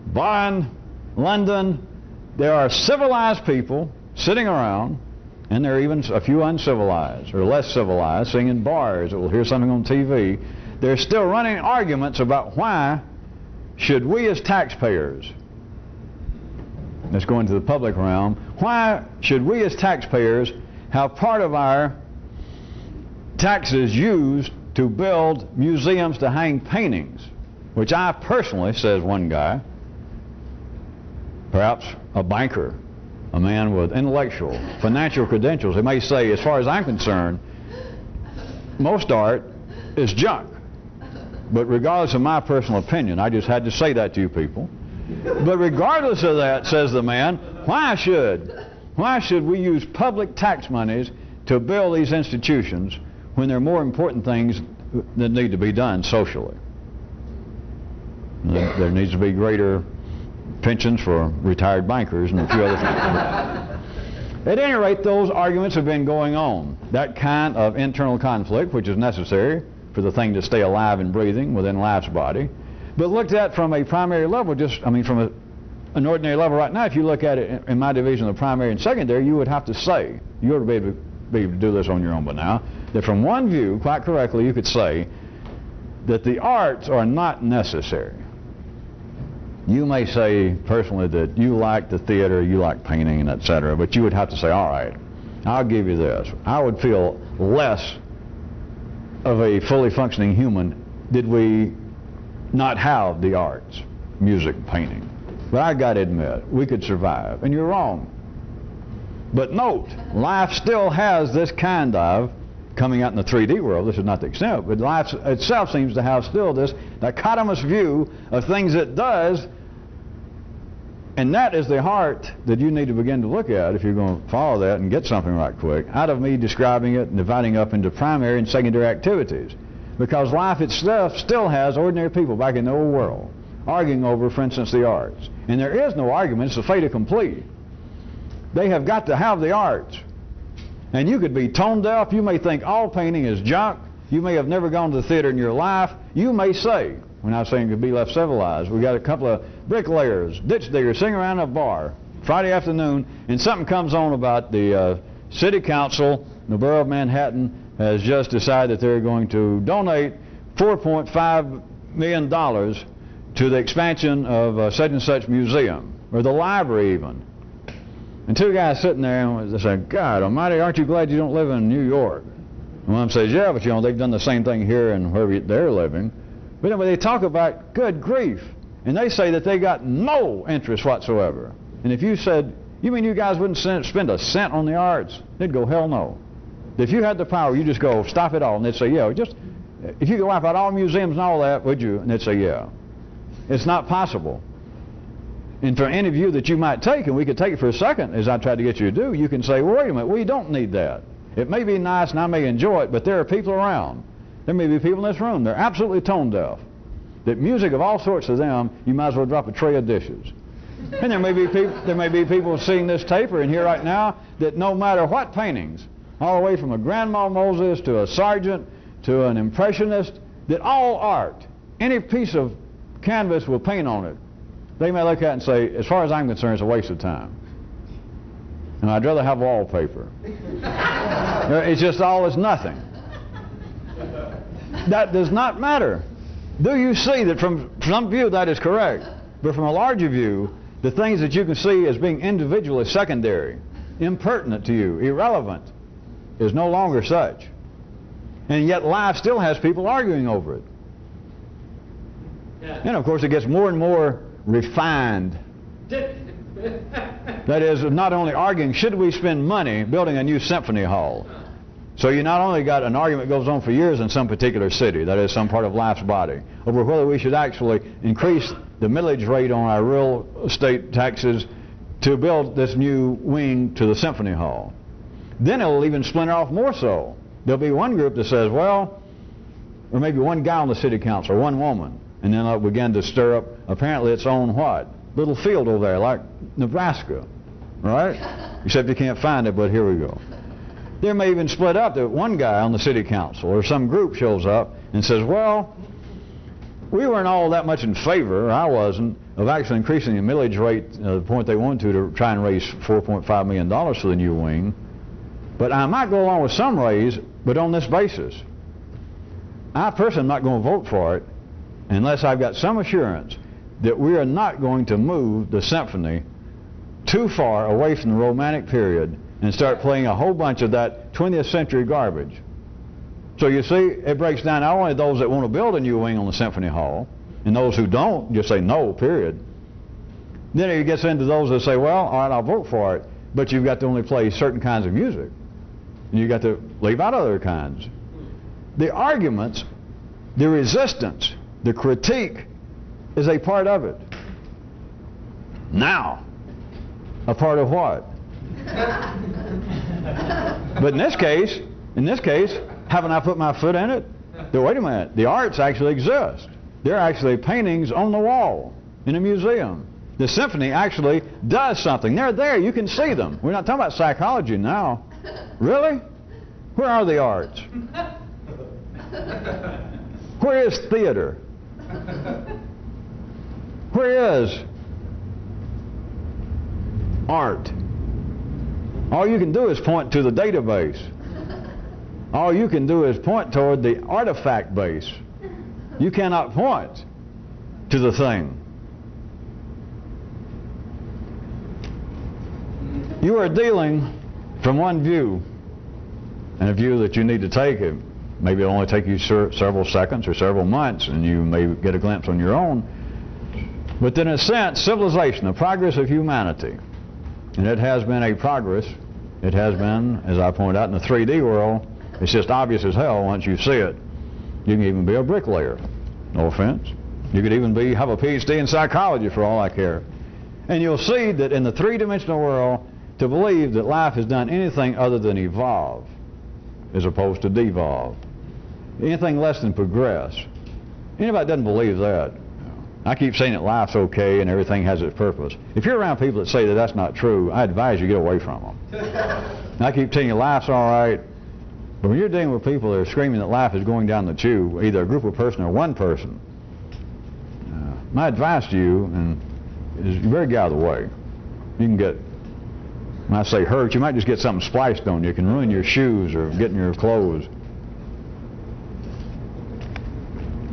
Speaker 1: Bonn, London, there are civilized people sitting around, and there are even a few uncivilized or less civilized, sitting in bars that will hear something on TV. They're still running arguments about why should we as taxpayers, let's go into the public realm, why should we as taxpayers have part of our taxes used to build museums to hang paintings, which I personally, says one guy, perhaps a banker, a man with intellectual, financial credentials, he may say, as far as I'm concerned, most art is junk. But regardless of my personal opinion, I just had to say that to you people. But regardless of that, says the man, why should we use public tax monies to build these institutions when there are more important things that need to be done socially. There needs to be greater pensions for retired bankers and a few other things. At any rate, those arguments have been going on. That kind of internal conflict, which is necessary for the thing to stay alive and breathing within life's body. But looked at from a primary level, from an ordinary level right now, if you look at it in my division of primary and secondary, you would have to say, you ought to be able to do this on your own by now, that from one view, quite correctly, you could say that the arts are not necessary. You may say personally that you like the theater, you like painting, and etc., but you would have to say, all right, I'll give you this. I would feel less of a fully functioning human did we not have the arts, music, painting. But I got to admit, we could survive, and you're wrong. But note, life still has this kind of, coming out in the 3D world, this is not the extent, but life itself seems to have still this dichotomous view of things it does, and that is the heart that you need to begin to look at if you're going to follow that and get something right quick, out of me describing it and dividing up into primary and secondary activities. Because life itself still has ordinary people back in the old world arguing over, for instance, the arts. And there is no argument, it's a fait accompli. They have got to have the arts. And you could be tone deaf, you may think all painting is junk, you may have never gone to the theater in your life, you may say, we're not saying to be left civilized, we got a couple of bricklayers, ditch diggers sitting around a bar Friday afternoon, and something comes on about the city council, the borough of Manhattan, has just decided that they're going to donate $4.5 million to the expansion of such and such museum, or the library even. And two guys sitting there and they say, God almighty, aren't you glad you don't live in New York? And one of them says, yeah, but you know, they've done the same thing here and wherever they're living. But anyway, they talk about good grief. And they say that they got no interest whatsoever. And if you said, you mean you guys wouldn't spend a cent on the arts? They'd go, hell no. If you had the power, you just go, stop it all. And they'd say, yeah, just, if you could wipe out all museums and all that, would you? And they'd say, yeah. It's not possible. And for any view that you might take, and we could take it for a second, as I tried to get you to do, you can say, well, wait a minute, we don't need that. It may be nice and I may enjoy it, but there are people around. There may be people in this room, they're absolutely tone deaf. That music of all sorts to them, you might as well drop a tray of dishes. And there may be people seeing this tape or in here right now that no matter what paintings, all the way from a Grandma Moses to a Sargent to an Impressionist, that all art, any piece of canvas with paint on it, they may look at it and say, as far as I'm concerned, it's a waste of time. And I'd rather have wallpaper. It's just all is nothing. That does not matter. Do you see that from some view that is correct? But from a larger view, the things that you can see as being individually secondary, impertinent to you, irrelevant, is no longer such. And yet life still has people arguing over it. And of course it gets more and more refined. That is, not only arguing, should we spend money building a new symphony hall? So you not only got an argument that goes on for years in some particular city, that is some part of life's body, over whether we should actually increase the millage rate on our real estate taxes to build this new wing to the symphony hall. Then it'll even splinter off more so. There'll be one group that says, well, or maybe one guy on the city council, or one woman, and then it'll begin to stir up apparently its own what? Little field over there, like Nebraska, right? Except you can't find it, but here we go. There may even split up that one guy on the city council or some group shows up and says, well, we weren't all that much in favor, or I wasn't, of actually increasing the millage rate to the point they wanted to try and raise $4.5 million for the new wing. But I might go along with some raise, but on this basis. I personally am not going to vote for it unless I've got some assurance that we are not going to move the symphony too far away from the Romantic period and start playing a whole bunch of that 20th century garbage. So you see, it breaks down not only those that want to build a new wing on the symphony hall, and those who don't just say no, period. Then it gets into those that say, well, all right, I'll vote for it, but you've got to only play certain kinds of music, and you've got to leave out other kinds. The arguments, the resistance, the critique is a part of it. Now, a part of what? But in this case, Haven't I put my foot in it? Wait a minute. The arts actually exist. They're actually paintings on the wall in a museum. The symphony actually does something. They're there. You can see them. We're not talking about psychology now. Really? Where are the arts? Where is theater? Where is art? All you can do is point to the database. All you can do is point toward the artifact base. You cannot point to the thing. You are dealing from one view, and a view that you need to take it. Maybe it'll only take you several seconds or several months, and you may get a glimpse on your own. But in a sense, civilization, the progress of humanity, and it has been a progress. It has been, as I pointed out, in the 3D world. It's just obvious as hell once you see it. You can even be a bricklayer. No offense. You could even have a PhD in psychology for all I care. And you'll see that in the three-dimensional world, to believe that life has done anything other than evolve as opposed to devolve, anything less than progress. Anybody doesn't believe that. I keep saying that life's okay and everything has its purpose. If you're around people that say that that's not true, I advise you get away from them. I keep telling you life's all right, but when you're dealing with people that are screaming that life is going down the tube, either a group of person or one person, my advice to you is you better get out of the way. You can get, when I say hurt, you might just get something spliced on you. It can ruin your shoes or get in your clothes.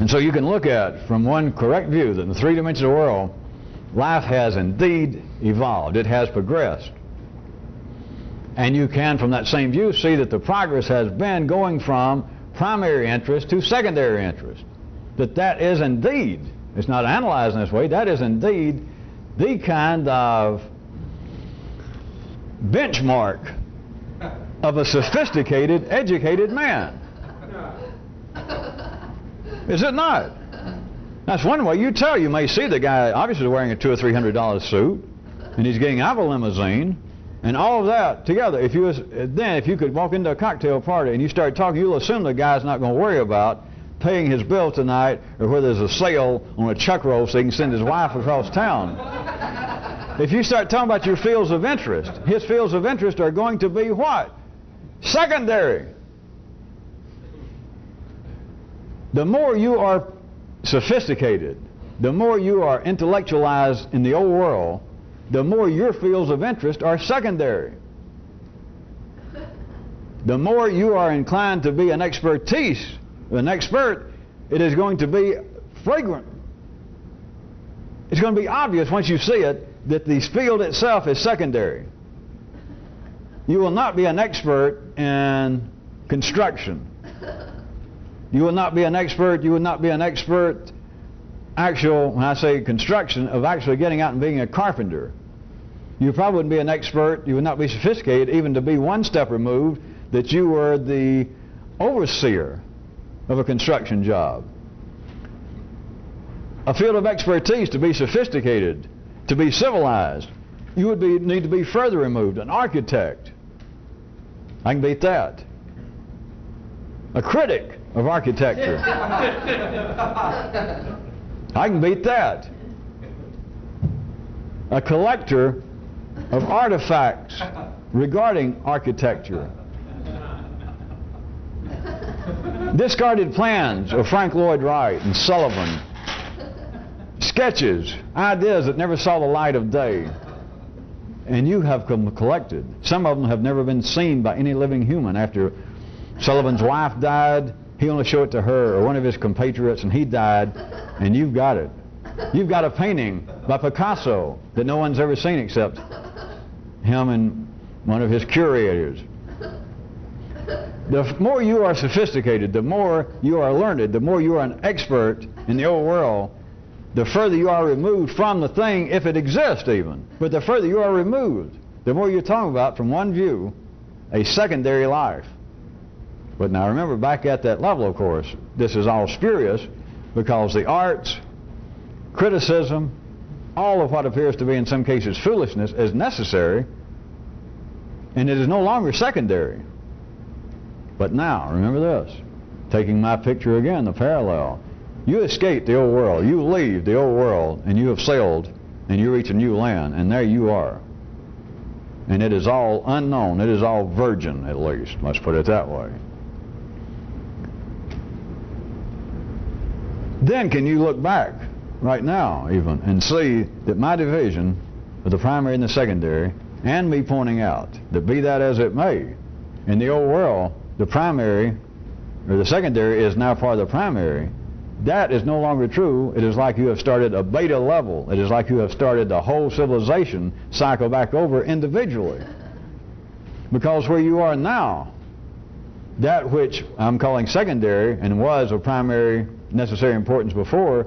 Speaker 1: And so you can look at, from one correct view, that in the three-dimensional world, life has indeed evolved. It has progressed. And you can, from that same view, see that the progress has been going from primary interest to secondary interest. That is indeed, it's not analyzed in this way, that is indeed the kind of benchmark of a sophisticated, educated man. Is it not? That's one way you tell. You may see the guy obviously wearing a $200 or $300 suit, and he's getting out of a limousine, and all of that together. If you could walk into a cocktail party and you start talking, you'll assume the guy's not going to worry about paying his bill tonight, or whether there's a sale on a chuck roll so he can send his wife across town. If you start talking about your fields of interest, his fields of interest are going to be what? Secondary. The more you are sophisticated, the more you are intellectualized in the old world, the more your fields of interest are secondary. The more you are inclined to be an expert, it is going to be fragrant. It's going to be obvious once you see it that the field itself is secondary. You will not be an expert in construction. You will not be an expert, when I say construction, of actually getting out and being a carpenter. You probably wouldn't be an expert, you would not be sophisticated even to be one step removed that you were the overseer of a construction job. A field of expertise, to be sophisticated, to be civilized, you would need to be further removed. An architect. I can beat that. A critic of architecture. I can beat that. A collector of artifacts regarding architecture. Discarded plans of Frank Lloyd Wright and Sullivan. Sketches, ideas that never saw the light of day. And you have collected. Some of them have never been seen by any living human. After Sullivan's wife died, he only showed it to her or one of his compatriots, and he died, and you've got it. You've got a painting by Picasso that no one's ever seen except him and one of his curators. The more you are sophisticated, the more you are learned, the more you are an expert in the old world, the further you are removed from the thing, if it exists even. But the further you are removed, the more you're talking about, from one view, a secondary life. But now remember, back at that level, of course, this is all spurious, because the arts, criticism, all of what appears to be in some cases foolishness is necessary, and it is no longer secondary. But now, remember this, taking my picture again, the parallel. You escape the old world, you leave the old world, and you have sailed, and you reach a new land, and there you are. And it is all unknown, it is all virgin, at least, let's put it that way. Then can you look back, right now even, and see that my division of the primary and the secondary, and me pointing out that be that as it may, in the old world, the primary, or the secondary is now part of the primary. That is no longer true. It is like you have started a beta level. It is like you have started the whole civilization cycle back over individually. Because where you are now, that which I'm calling secondary and was of primary necessary importance before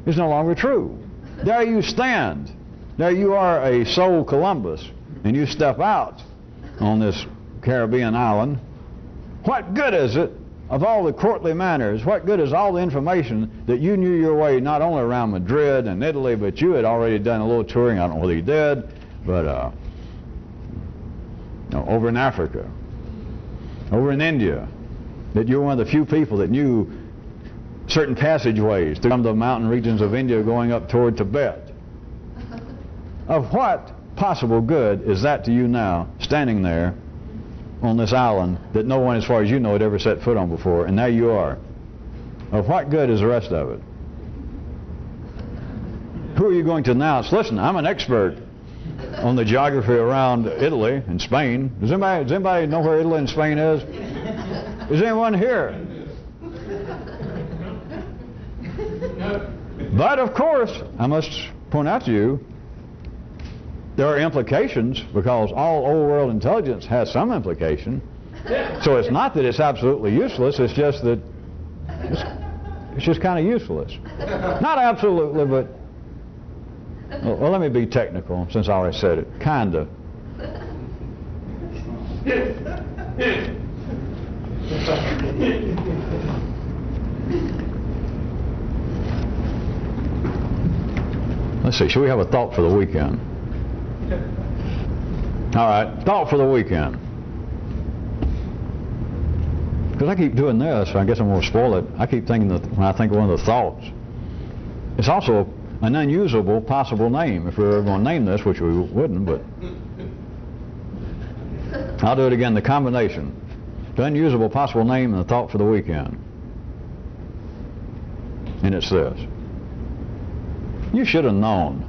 Speaker 1: is no longer true. There you stand. There you are a soul Columbus, and you step out on this Caribbean island. What good is it of all the courtly manners? What good is all the information that you knew your way not only around Madrid and Italy, but you had already done a little touring, I don't know whether you did, but over in Africa, over in India, that you're one of the few people that knew certain passageways through some of the mountain regions of India going up toward Tibet. Of what possible good is that to you now, standing there on this island that no one, as far as you know, had ever set foot on before, and now you are? Of what good is the rest of it? Who are you going to announce? Listen, I'm an expert on the geography around Italy and Spain. Does anybody know where Italy and Spain is? Is anyone here? But of course, I must point out to you, there are implications, because all old world intelligence has some implication. So it's not that it's absolutely useless, it's just that it's just kind of useless. Not absolutely, but well, let me be technical since I already said it. Kinda. Let's see, should we have a thought for the weekend? All right, thought for the weekend. Because I keep doing this, I guess I'm going to spoil it. I keep thinking that when I think of one of the thoughts, it's also an unusable possible name. If we were going to name this, which we wouldn't, but I'll do it again. The combination, the unusable possible name, and the thought for the weekend. And it's this: you should have known.